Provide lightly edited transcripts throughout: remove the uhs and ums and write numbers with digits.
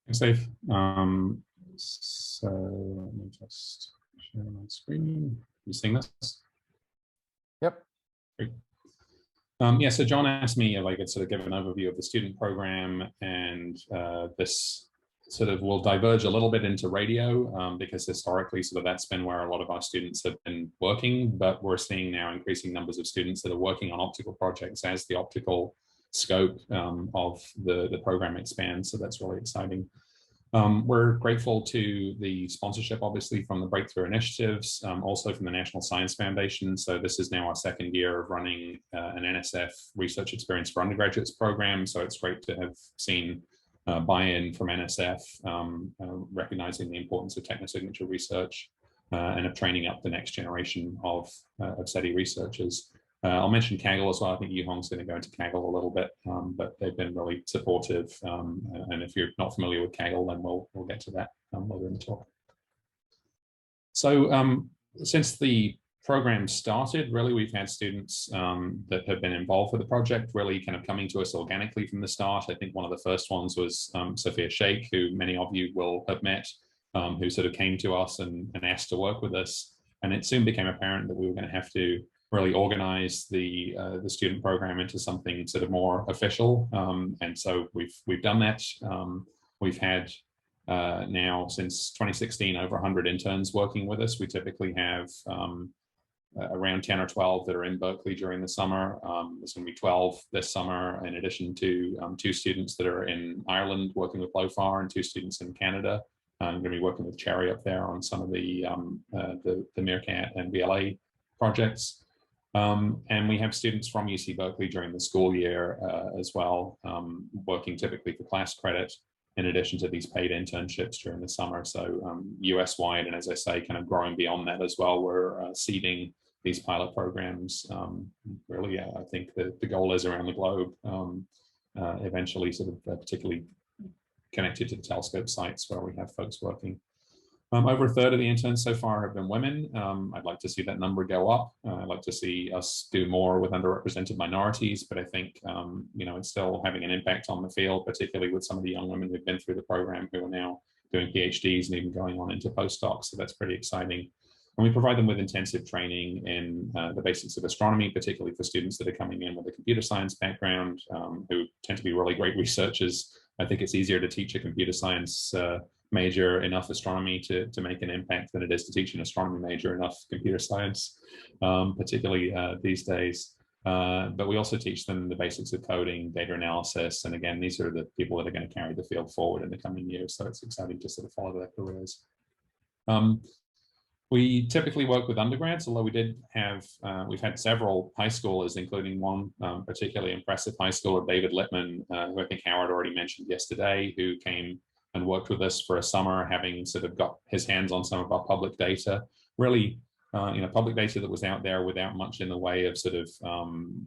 Thanks, Dave. So let me just share my screen. You seeing this? Yep. Great. Yeah, so John asked me if I could sort of give an overview of the student program, and this sort of will diverge a little bit into radio because historically sort of that's been where a lot of our students have been working, but we're seeing now increasing numbers of students that are working on optical projects as the optical scope of the program expands, so that's really exciting. We're grateful to the sponsorship, obviously, from the Breakthrough Initiatives, also from the National Science Foundation. So this is now our second year of running an NSF Research Experience for Undergraduates program. So it's great to have seen buy-in from NSF, recognizing the importance of technosignature research and of training up the next generation of SETI researchers. I'll mention Kaggle as well. I think Yuhong's going to go into Kaggle a little bit, but they've been really supportive. And if you're not familiar with Kaggle, then we'll get to that later in the talk. So since the program started, really, we've had students that have been involved with the project, really kind of coming to us organically from the start. I think one of the first ones was Sophia Sheikh, who many of you will have met, who sort of came to us and asked to work with us. And it soon became apparent that we were going to have to really organize the student program into something sort of more official, and so we've done that. We've had now since 2016 over 100 interns working with us. We typically have around 10 or 12 that are in Berkeley during the summer. There's going to be 12 this summer, in addition to 2 students that are in Ireland working with LOFAR and 2 students in Canada. I'm going to be working with Cherry up there on some of the Meerkat and VLA projects. And we have students from UC Berkeley during the school year as well, working typically for class credit, in addition to these paid internships during the summer. So US-wide, and as I say, kind of growing beyond that as well, we're seeding these pilot programs. Really, I think the goal is around the globe, eventually sort of particularly connected to the telescope sites where we have folks working. Over a third of the interns so far have been women. I'd like to see that number go up. I'd like to see us do more with underrepresented minorities, but I think you know, it's still having an impact on the field, particularly with some of the young women who've been through the program who are now doing PhDs and even going on into postdocs. So that's pretty exciting. And we provide them with intensive training in the basics of astronomy, particularly for students that are coming in with a computer science background, who tend to be really great researchers. I think it's easier to teach a computer science major enough astronomy to make an impact than it is to teach an astronomy major enough computer science, particularly these days. But we also teach them the basics of coding, data analysis, and again, these are the people that are going to carry the field forward in the coming years, so it's exciting to sort of follow their careers. We typically work with undergrads, although we did have, we've had several high schoolers, including one particularly impressive high schooler, David Littman, who I think Howard already mentioned yesterday, who came and worked with us for a summer, having sort of got his hands on some of our public data, really, you know, public data that was out there without much in the way of sort of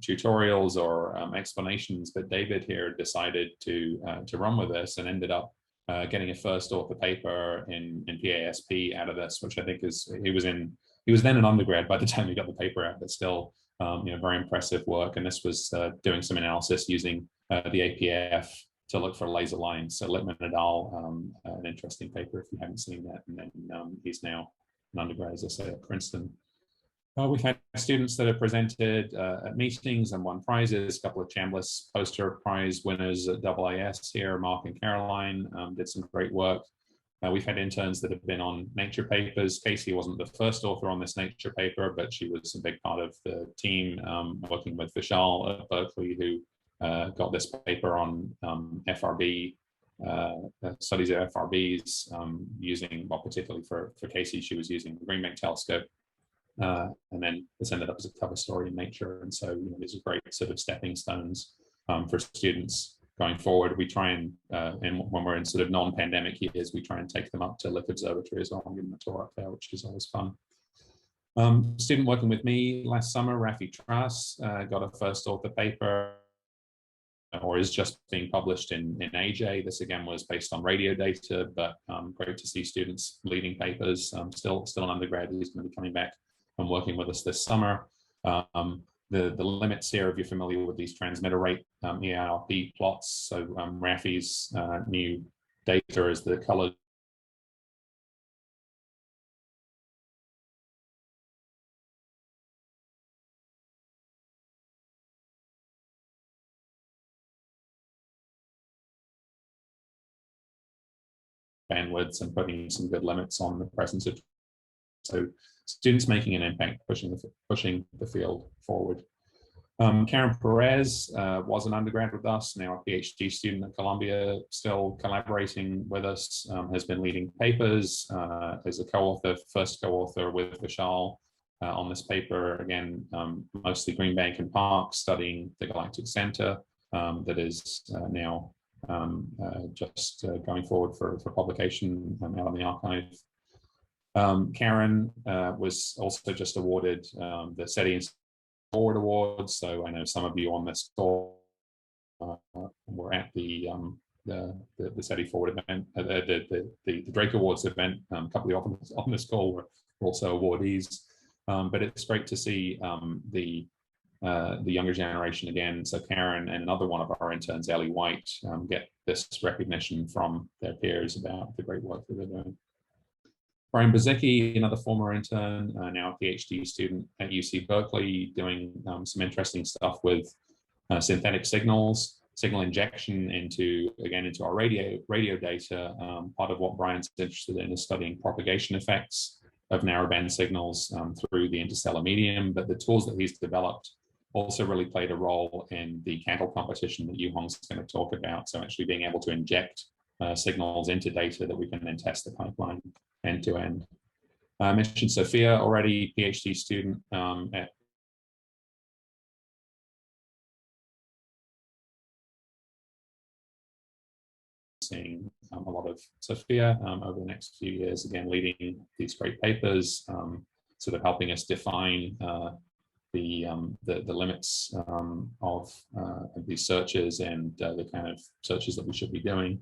tutorials or explanations. But David here decided to run with this and ended up getting a first author paper in PASP out of this, which I think is, he was then an undergrad by the time he got the paper out, but still, you know, very impressive work. And this was doing some analysis using the APF to look for laser lines. So Littman et al., an interesting paper if you haven't seen that. And then he's now an undergrad, as I say, at Princeton. We've had students that have presented at meetings and won prizes, a couple of Chambliss Poster Prize winners at AAS here, Mark and Caroline, did some great work. We've had interns that have been on Nature papers. Casey wasn't the first author on this Nature paper, but she was a big part of the team working with Vishal at Berkeley, who got this paper on FRB, studies of FRBs, using, well, particularly for Casey, she was using the Green Bank telescope. And then this ended up as a cover story in Nature. And so, you know, these are great sort of stepping stones for students going forward. We try and when we're in sort of non-pandemic years, we try and take them up to Lick Observatory as well and give them a tour up there, which is always fun. Student working with me last summer, Rafi Truss, got a first author paper, or is just being published in AJ. This again was based on radio data, but great to see students leading papers. Still an undergrad, he's going to be coming back and working with us this summer. The limits here, if you're familiar with these transmitter rate EIRP plots, so Rafi's new data as the colored bandwidths and putting some good limits on the presence of. So students making an impact, pushing the field forward. Karen Perez was an undergrad with us, now a PhD student at Columbia, still collaborating with us, has been leading papers, is a co-author, first co-author with Vishal on this paper, again, mostly Green Bank and Park, studying the Galactic Center, that is now just going forward for publication out in the archive. Karen was also just awarded the SETI Forward Awards, so I know some of you on this call were at the SETI Forward event, the Drake Awards event. A couple of you on this call were also awardees, but it's great to see the younger generation again. So Karen and another one of our interns, Ellie White, get this recognition from their peers about the great work that they're doing. Brian Bezicki, another former intern, now a PhD student at UC Berkeley, doing some interesting stuff with synthetic signal injection into our radio data. Part of what Brian's interested in is studying propagation effects of narrowband signals through the interstellar medium, but the tools that he's developed also really played a role in the candle competition that Yuhong's going to talk about. So actually being able to inject signals into data that we can then test the pipeline end to end. I mentioned Sophia already, PhD student at seeing a lot of Sophia over the next few years, again, leading these great papers, sort of helping us define the limits of these searches and the kind of searches that we should be doing.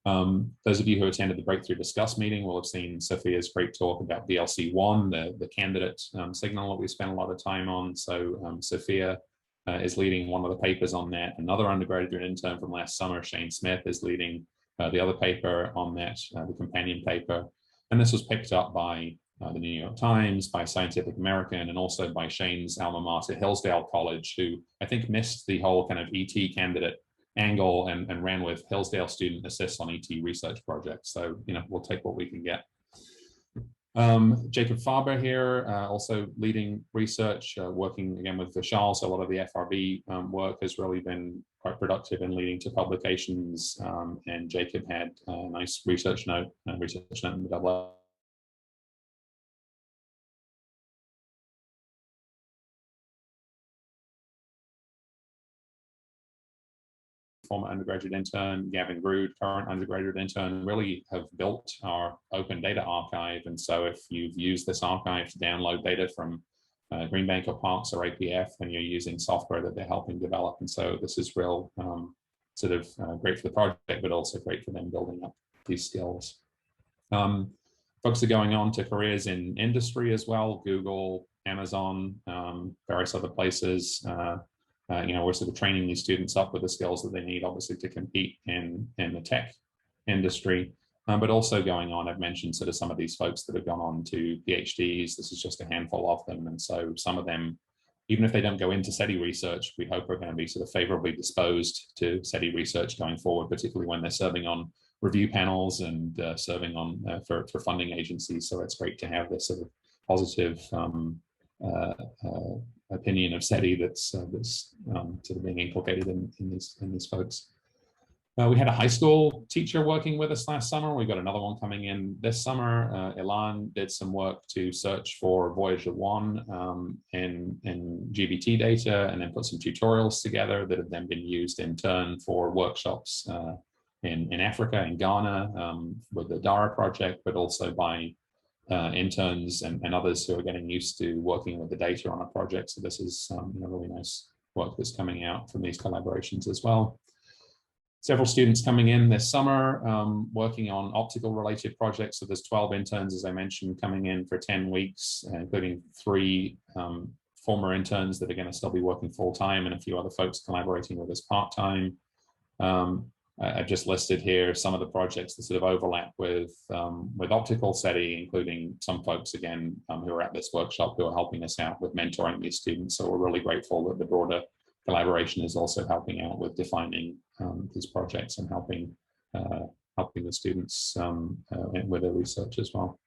Those of you who attended the Breakthrough Discuss meeting will have seen Sophia's great talk about BLC1, the candidate signal that we spent a lot of time on. So Sophia is leading one of the papers on that. Another undergraduate intern from last summer, Shane Smith, is leading the other paper on that, the companion paper. And this was picked up by the New York Times, by Scientific American, and also by Shane's alma mater, Hillsdale College, who I think missed the whole kind of ET candidate angle and ran with Hillsdale student assists on ET research projects. So, we'll take what we can get. Jacob Faber here, also leading research, working again with Vishal. So a lot of the FRB work has really been quite productive in leading to publications. And Jacob had a nice research note in the double. Former undergraduate intern, Gavin Grood, current undergraduate intern, really have built our open data archive. And so if you've used this archive to download data from Green Bank or Parks or APF, then you're using software that they're helping develop. And so this is real great for the project, but also great for them building up these skills. Folks are going on to careers in industry as well, Google, Amazon, various other places. We're sort of training these students up with the skills that they need, obviously, to compete in the tech industry, but also going on, I've mentioned sort of some of these folks that have gone on to PhDs. This is just a handful of them. And so some of them, even if they don't go into SETI research, we hope are going to be sort of favorably disposed to SETI research going forward, particularly when they're serving on review panels and serving on for funding agencies. So it's great to have this sort of positive opinion of SETI that's sort of being inculcated in these folks. We had a high school teacher working with us last summer. We got another one coming in this summer. Ilan did some work to search for Voyager 1 in GBT data, and then put some tutorials together that have then been used in turn for workshops in Africa, in Ghana, with the DARA project, but also by interns and others who are getting used to working with the data on a project. So this is really nice work that's coming out from these collaborations as well. Several students coming in this summer working on optical related projects. So there's 12 interns, as I mentioned, coming in for 10 weeks, including 3 former interns that are going to still be working full time, and a few other folks collaborating with us part time. I've just listed here some of the projects that sort of overlap with optical SETI, including some folks, again, who are at this workshop who are helping us out with mentoring these students. So we're really grateful that the broader collaboration is also helping out with defining these projects and helping the students with their research as well.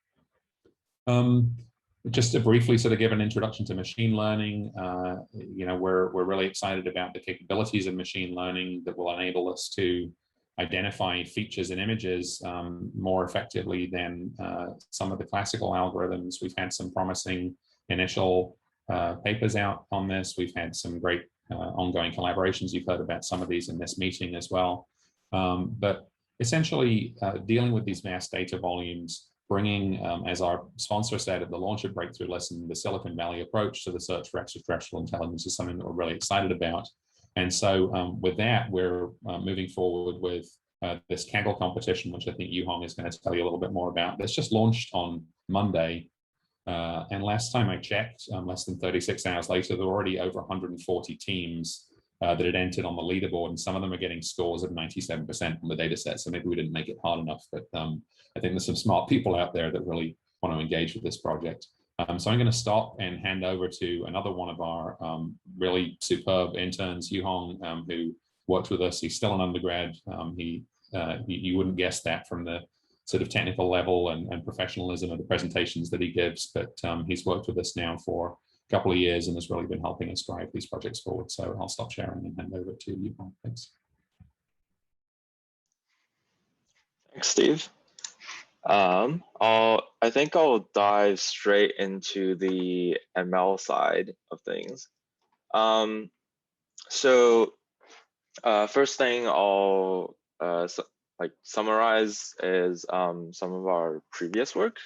Just to briefly sort of give an introduction to machine learning, we're really excited about the capabilities of machine learning that will enable us to identify features in images more effectively than some of the classical algorithms. We've had some promising initial papers out on this. We've had some great ongoing collaborations. You've heard about some of these in this meeting as well. But essentially, dealing with these vast data volumes, bringing, as our sponsor said at the launch of Breakthrough Listen, the Silicon Valley approach to the search for extraterrestrial intelligence is something that we're really excited about. And so with that, we're moving forward with this Kaggle competition, which I think Yuhong is going to tell you a little bit more about. That's just launched on Monday. And last time I checked, less than 36 hours later, there were already over 140 teams that had entered on the leaderboard, and some of them are getting scores of 97% on the data set. So maybe we didn't make it hard enough, but I think there's some smart people out there that really want to engage with this project. So I'm going to stop and hand over to another one of our really superb interns, Yuhong, who worked with us. He's still an undergrad. You wouldn't guess that from the sort of technical level and professionalism of the presentations that he gives, but he's worked with us now for a couple of years and has really been helping us drive these projects forward. So I'll stop sharing and hand over to you. Thanks. Thanks, Steve. I think I'll dive straight into the ML side of things. First thing I'll summarize is some of our previous work.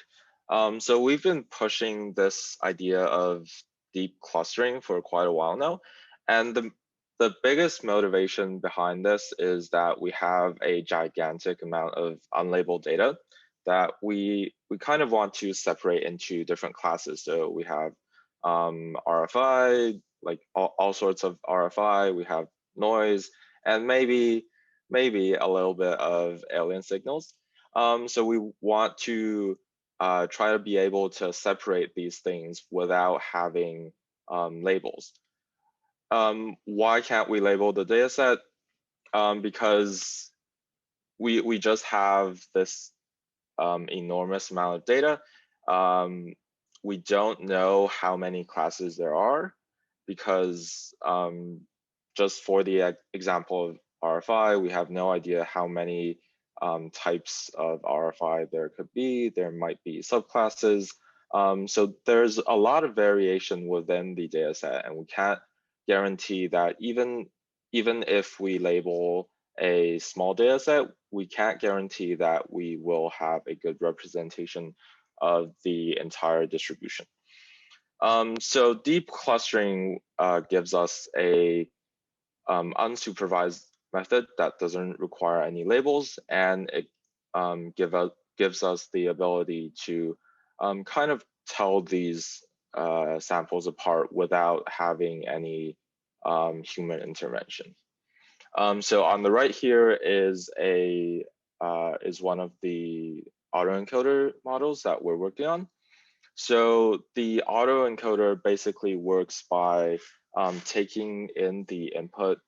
So we've been pushing this idea of deep clustering for quite a while now. And the biggest motivation behind this is that we have a gigantic amount of unlabeled data that we kind of want to separate into different classes. So we have RFI, like all sorts of RFI, we have noise, and maybe a little bit of alien signals. So we want to try to be able to separate these things without having labels. Why can't we label the data set? Because we just have this enormous amount of data. We don't know how many classes there are because just for the example of RFI, we have no idea how many types of RFI there could be. There might be subclasses. So there's a lot of variation within the data set, and we can't guarantee that even if we label a small data set, we can't guarantee that we will have a good representation of the entire distribution. So deep clustering gives us a unsupervised method that doesn't require any labels, and it gives us the ability to kind of tell these samples apart without having any human intervention. So on the right here is one of the autoencoder models that we're working on. So the autoencoder basically works by taking in the input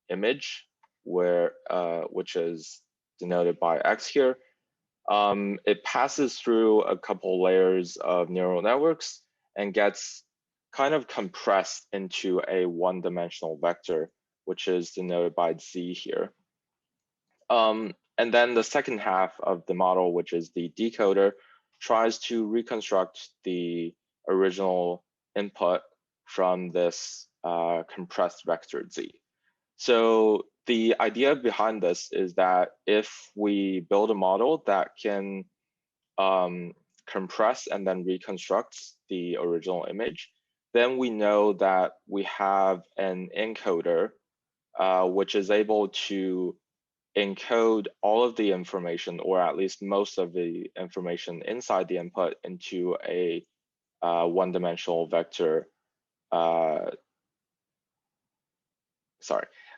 image, which is denoted by X here. It passes through a couple layers of neural networks and gets kind of compressed into a one-dimensional vector, which is denoted by Z here. And then the second half of the model, which is the decoder, tries to reconstruct the original input from this compressed vector Z. So the idea behind this is that if we build a model that can compress and then reconstructs the original image, then we know that we have an encoder which is able to encode all of the information, or at least most of the information inside the input, into a one-dimensional vector.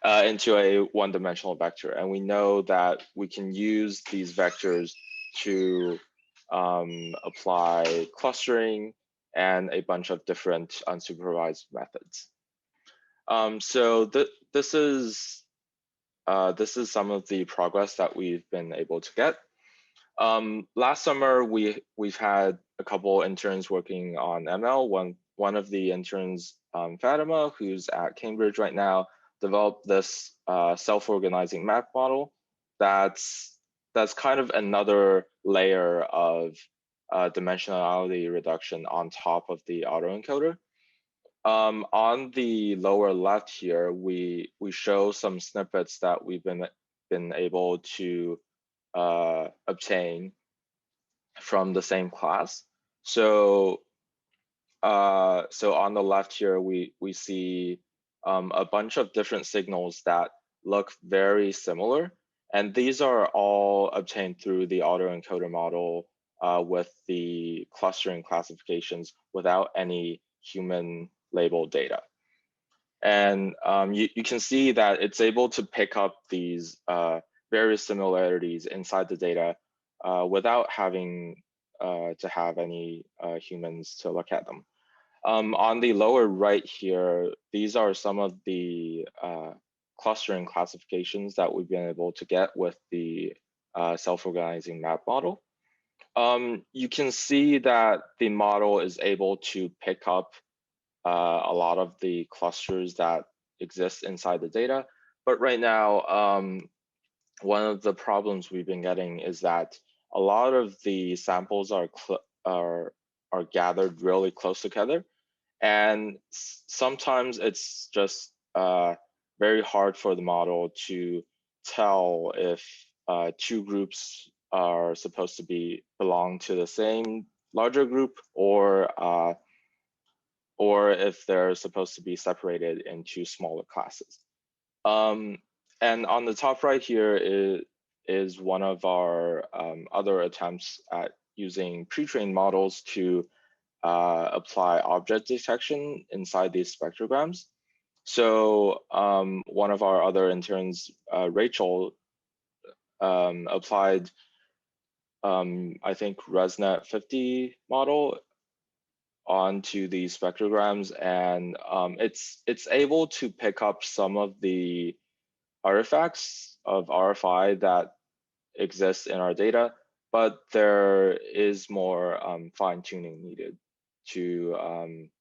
into a one-dimensional vector. And we know that we can use these vectors to apply clustering and a bunch of different unsupervised methods. So this is some of the progress that we've been able to get. Last summer, we've had a couple interns working on ML. One of the interns, Fatima, who's at Cambridge right now, developed this self-organizing map model that's kind of another layer of dimensionality reduction on top of the autoencoder. On the lower left here, we show some snippets that we've been able to obtain from the same class. So on the left here, we see a bunch of different signals that look very similar. And these are all obtained through the autoencoder model with the clustering classifications without any human labeled data. And you can see that it's able to pick up these various similarities inside the data without having to have any humans to look at them. On the lower right here, these are some of the clustering classifications that we've been able to get with the self-organizing map model. You can see that the model is able to pick up a lot of the clusters that exist inside the data. But right now, one of the problems we've been getting is that a lot of the samples are gathered really close together. And sometimes it's just very hard for the model to tell if two groups are supposed to belong to the same larger group, or if they're supposed to be separated into smaller classes. And on the top right here is one of our other attempts at using pre-trained models to apply object detection inside these spectrograms. So one of our other interns, Rachel, applied, I think, ResNet 50 model onto these spectrograms, and it's able to pick up some of the artifacts of RFI that exist in our data, but there is more fine-tuning needed to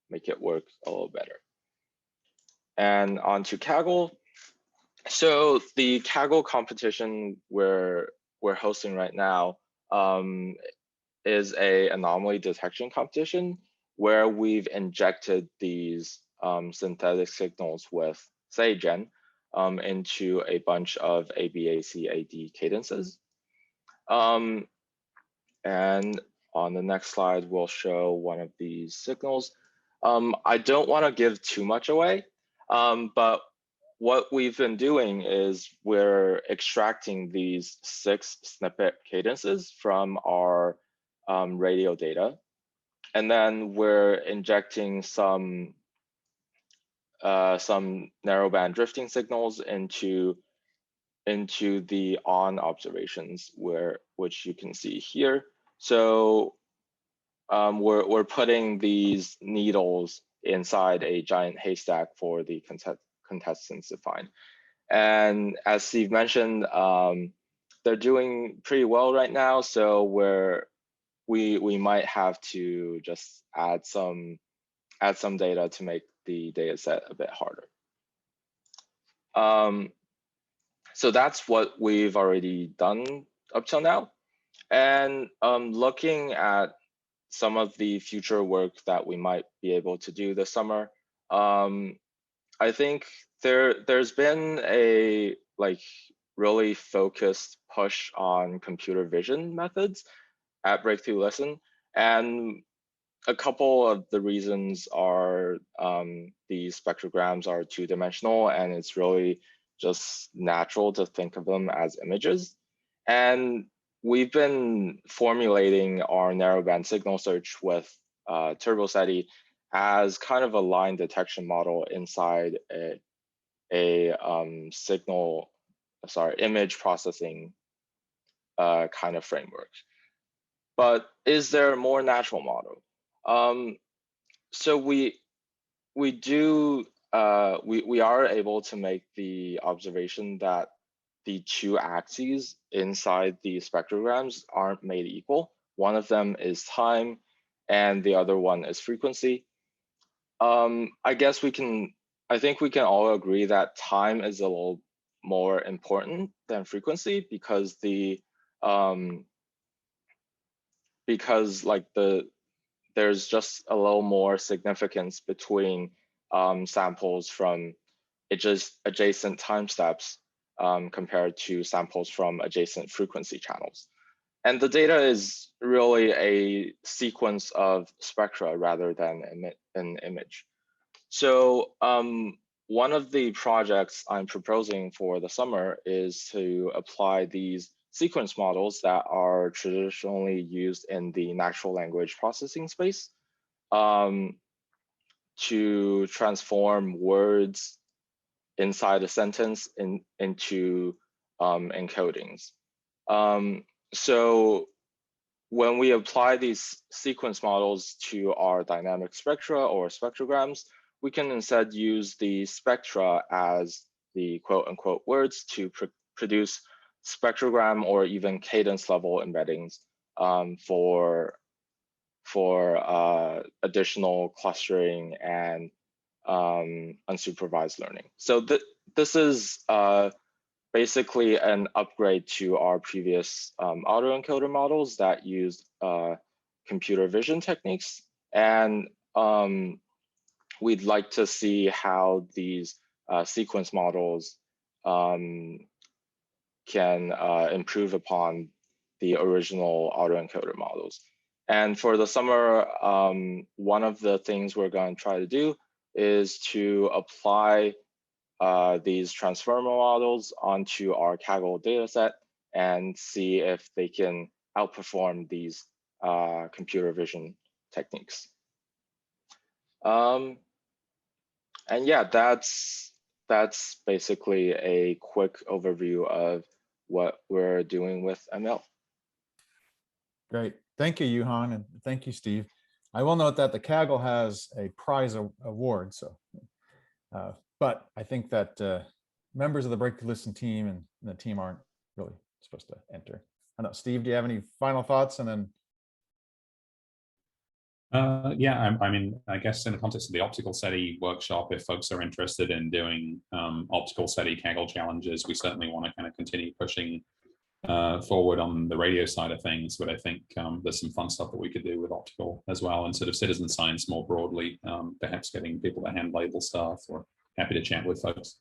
make it work a little better. And on to Kaggle. So the Kaggle competition we're hosting right now is a anomaly detection competition where we've injected these synthetic signals with SETI into a bunch of ABAC-AD cadences. And on the next slide, we'll show one of these signals. I don't want to give too much away, but what we've been doing is we're extracting these 6 snippet cadences from our radio data. And then we're injecting some narrowband drifting signals into the on observations, which you can see here. So we're putting these needles inside a giant haystack for the contestants to find. And as Steve mentioned, they're doing pretty well right now. So we might have to just add some data to make the data set a bit harder. So that's what we've already done up till now. And looking at some of the future work that we might be able to do this summer, I think there's been a really focused push on computer vision methods at Breakthrough Listen, and a couple of the reasons are these spectrograms are 2-dimensional, and it's really just natural to think of them as images. And we've been formulating our narrowband signal search with TurboSETI as kind of a line detection model inside a image processing kind of framework. But is there a more natural model? So we are able to make the observation that the two axes inside the spectrograms aren't made equal. One of them is time, and the other one is frequency. I think we can all agree that time is a little more important than frequency because there's just a little more significance between samples from adjacent time steps compared to samples from adjacent frequency channels. And the data is really a sequence of spectra rather than an image. So one of the projects I'm proposing for the summer is to apply these sequence models that are traditionally used in the natural language processing space to transform words inside a sentence into encodings. So when we apply these sequence models to our dynamic spectra or spectrograms, we can instead use the spectra as the quote unquote words to produce spectrogram or even cadence level embeddings for additional clustering and unsupervised learning. So this is basically an upgrade to our previous autoencoder models that used computer vision techniques. And we'd like to see how these sequence models can improve upon the original autoencoder models. And for the summer, one of the things we're going to try to do is to apply these transformer models onto our Kaggle dataset and see if they can outperform these computer vision techniques. And yeah, that's basically a quick overview of what we're doing with ML. Great. Thank you, Yuhong, and thank you, Steve. I will note that the Kaggle has a prize award, so but I think that members of the Break to Listen team and the team aren't really supposed to enter. I don't know, Steve, do you have any final thoughts? And then yeah, I mean, I guess in the context of the optical SETI workshop, if folks are interested in doing optical SETI Kaggle challenges, we certainly want to kind of continue pushing forward on the radio side of things. But I think there's some fun stuff that we could do with optical as well, and sort of citizen science more broadly, perhaps getting people to hand label stuff, or happy to chat with folks.